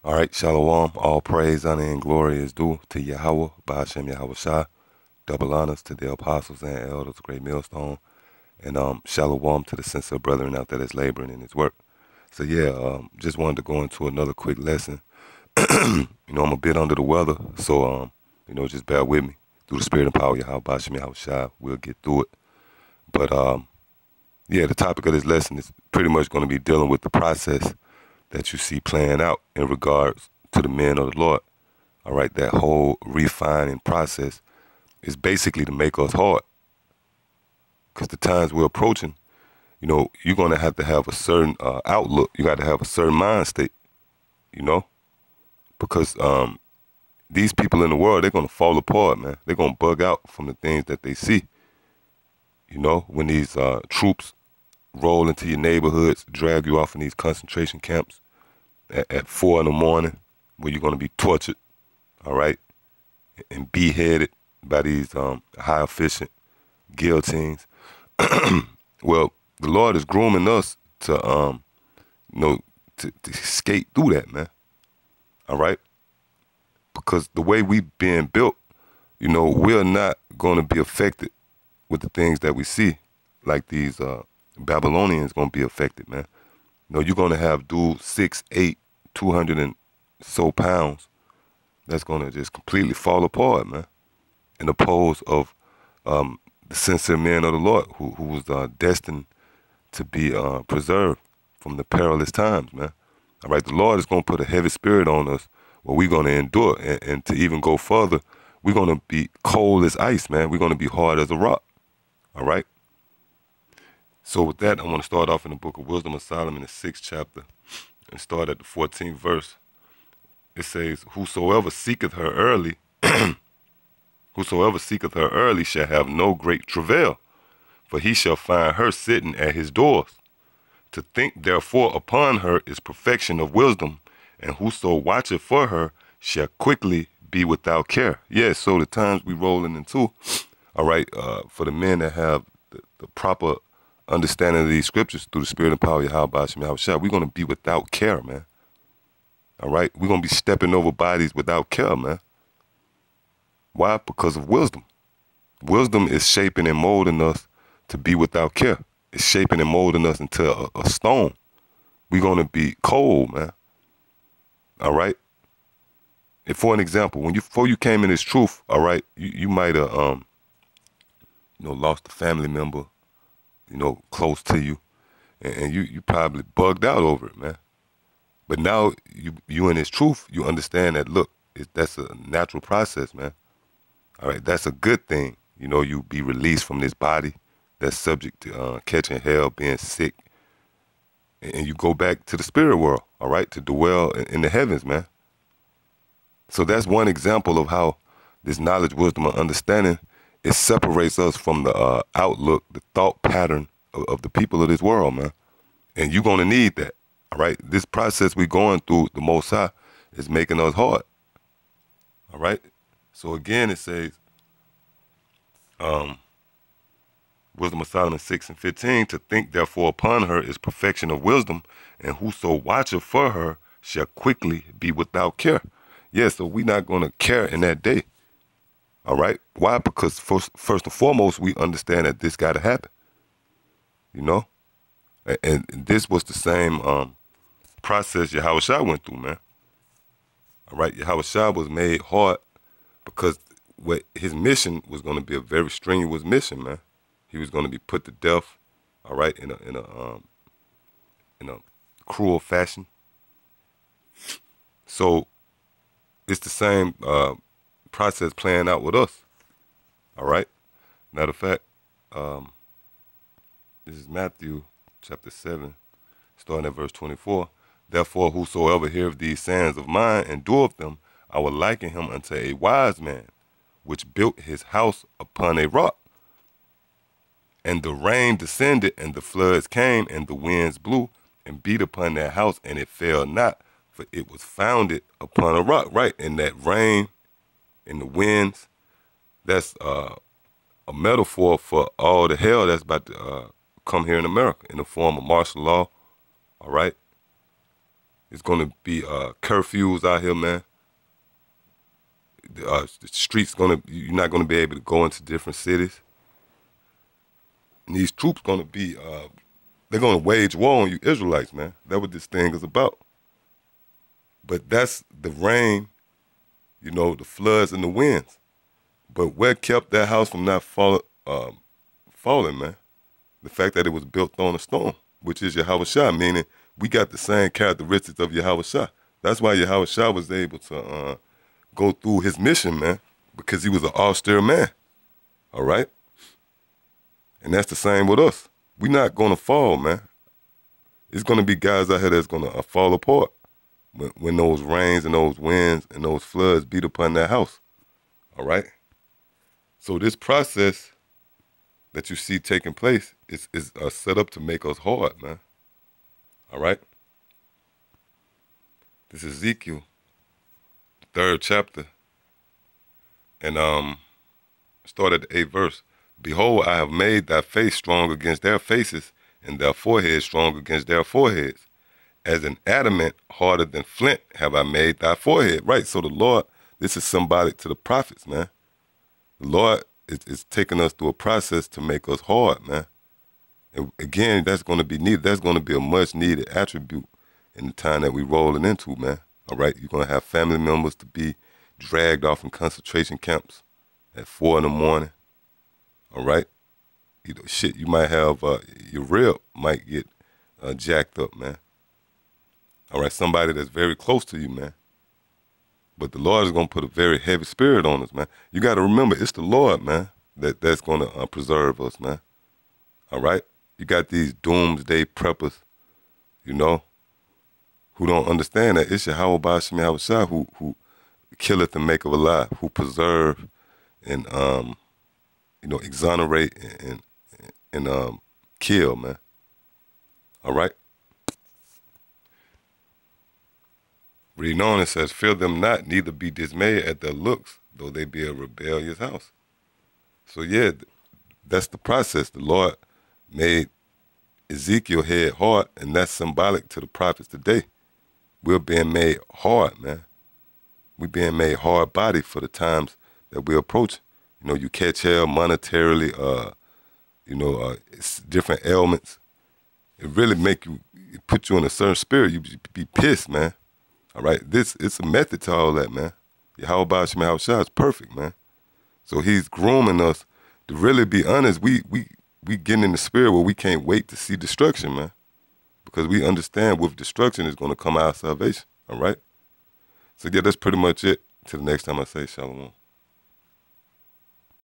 All right, Shalom. All praise, honor, and glory is due to Yahweh, Ba'ashem Yahweh Shai. Double honors to the apostles and elders, great millstone. And Shalom to the sincere brethren out there that's laboring in his work. So yeah, just wanted to go into another quick lesson. I'm a bit under the weather, so just bear with me. Through the spirit and power of Yahweh, Ba'ashem Yahweh Shai, we'll get through it. But the topic of this lesson is pretty much going to be dealing with the process that you see playing out in regards to the men of the Lord. All right, that whole refining process is basically to make us hard. Because the times we're approaching, you're going to have a certain outlook. You got to have a certain mind state, because these people in the world, they're going to fall apart, man. They're going to bug out from the things that they see. When these troops roll into your neighborhoods, drag you off in these concentration camps at 4 in the morning, where you're going to be tortured, all right, and beheaded by these high efficient guillotines. Well, the Lord is grooming us to skate through that, man. All right, because the way we being built, we're not going to be affected with the things that we see, like these Babylonians going to be affected, man. You're going to have dudes 6'8", 200 and so pounds that's going to just completely fall apart, man, in opposed of the sincere men of the Lord who was destined to be preserved from the perilous times, man. All right, the Lord is going to put a heavy spirit on us where we're going to endure, and to even go further, we're going to be cold as ice, man. We're going to be hard as a rock, all right? So with that, I want to start off in the book of Wisdom of Solomon, the 6th chapter, and start at the 14th verse. It says, whosoever seeketh her early shall have no great travail, for he shall find her sitting at his doors. To think therefore upon her is perfection of wisdom, and whoso watcheth for her shall quickly be without care. Yes, so the times we rolling into, all right, for the men that have the proper understanding of these scriptures through the spirit and power of Yahweh, Ba'ashem Yahweh Shai, we're going to be without care, man. All right, we're going to be stepping over bodies without care, man. Why? Because of wisdom. Wisdom is shaping and molding us to be without care. It's shaping and molding us into a stone. We're going to be cold, man. All right? And for an example, before you came in this truth, all right, you might have, lost a family member, close to you, and you probably bugged out over it, man. But now you in this truth, you understand that, look, that's a natural process, man. All right, that's a good thing. You be released from this body that's subject to catching hell, being sick, and you go back to the spirit world, all right, to dwell in the heavens, man. So that's one example of how this knowledge, wisdom, and understanding, it separates us from the outlook, the thought pattern of the people of this world, man. And you're going to need that, all right? This process we're going through, the Most High, is making us hard, all right? So again, it says, Wisdom of Solomon 6 and 15, to think therefore upon her is perfection of wisdom, and whoso watcheth for her shall quickly be without care. Yeah, so we're not going to care in that day. All right? Why? Because first and foremost, we understand that this got to happen. And this was the same process Yahweh Shai went through, man. All right? Yahweh Shai was made hard because what his mission was going to be a very strenuous mission, man. He was going to be put to death, all right, in a cruel fashion. So it's the same process playing out with us, all right? Matter of fact, this is Matthew chapter 7, starting at verse 24. Therefore, whosoever heareth these sayings of mine and doeth them, I will liken him unto a wise man, which built his house upon a rock. And the rain descended, and the floods came, and the winds blew, and beat upon that house, and it fell not, for it was founded upon a rock. Right, and that rain and the winds, that's a metaphor for all the hell that's about to come here in America in the form of martial law, all right? It's gonna be curfews out here, man. The streets you're not gonna be able to go into different cities. And these troops gonna be they're gonna wage war on you Israelites, man. That's what this thing is about. But that's the rain, you know, the floods and the winds. But what kept that house from not falling, man? The fact that it was built on a stone, which is Yahweh Shah, meaning we got the same characteristics of Yahweh Shah. That's why Yahweh Shah was able to go through his mission, man, because he was an austere man, all right? And that's the same with us. We're not going to fall, man. It's going to be guys out here that's going to fall apart when those rains and those winds and those floods beat upon that house, all right? So this process that you see taking place is set up to make us hard, man, all right? This is Ezekiel, 3rd chapter, and start at the 8th verse. Behold, I have made thy face strong against their faces, and their foreheads strong against their foreheads. As an adamant harder than flint have I made thy forehead. Right, so the Lord, this is symbolic to the prophets, man. The Lord is taking us through a process to make us hard, man. And again, that's going to be needed. That's going to be a much needed attribute in the time that we're rolling into, man. All right, you're going to have family members to be dragged off in concentration camps at 4 in the morning. All right, you know, shit, you might have your rib might get jacked up, man. All right, somebody that's very close to you, man. But the Lord is going to put a very heavy spirit on us, man. You got to remember, it's the Lord, man, that's going to preserve us, man. All right, you got these doomsday preppers, you know, who don't understand that it's Yahweh Ba'ashem Yahweh Shah who killeth and maketh alive, who preserve and you know, exonerate and kill, man. All right? Reading on, it says, fear them not, neither be dismayed at their looks, though they be a rebellious house. So yeah, that's the process. The Lord made Ezekiel head hard, and that's symbolic to the prophets today. We're being made hard, man. We're being made hard body for the times that we're approaching. You know, you catch hell monetarily, you know, it's different ailments. It really it put you in a certain spirit. You be pissed, man. All right, it's a method to all that, man. Yahweh Ba'ashem Yahweh Shah is perfect, man. So he's grooming us to really be honest. We getting in the spirit where we can't wait to see destruction, man, because we understand with destruction is going to come our salvation. All right. So yeah, that's pretty much it. Till the next time I say shalom.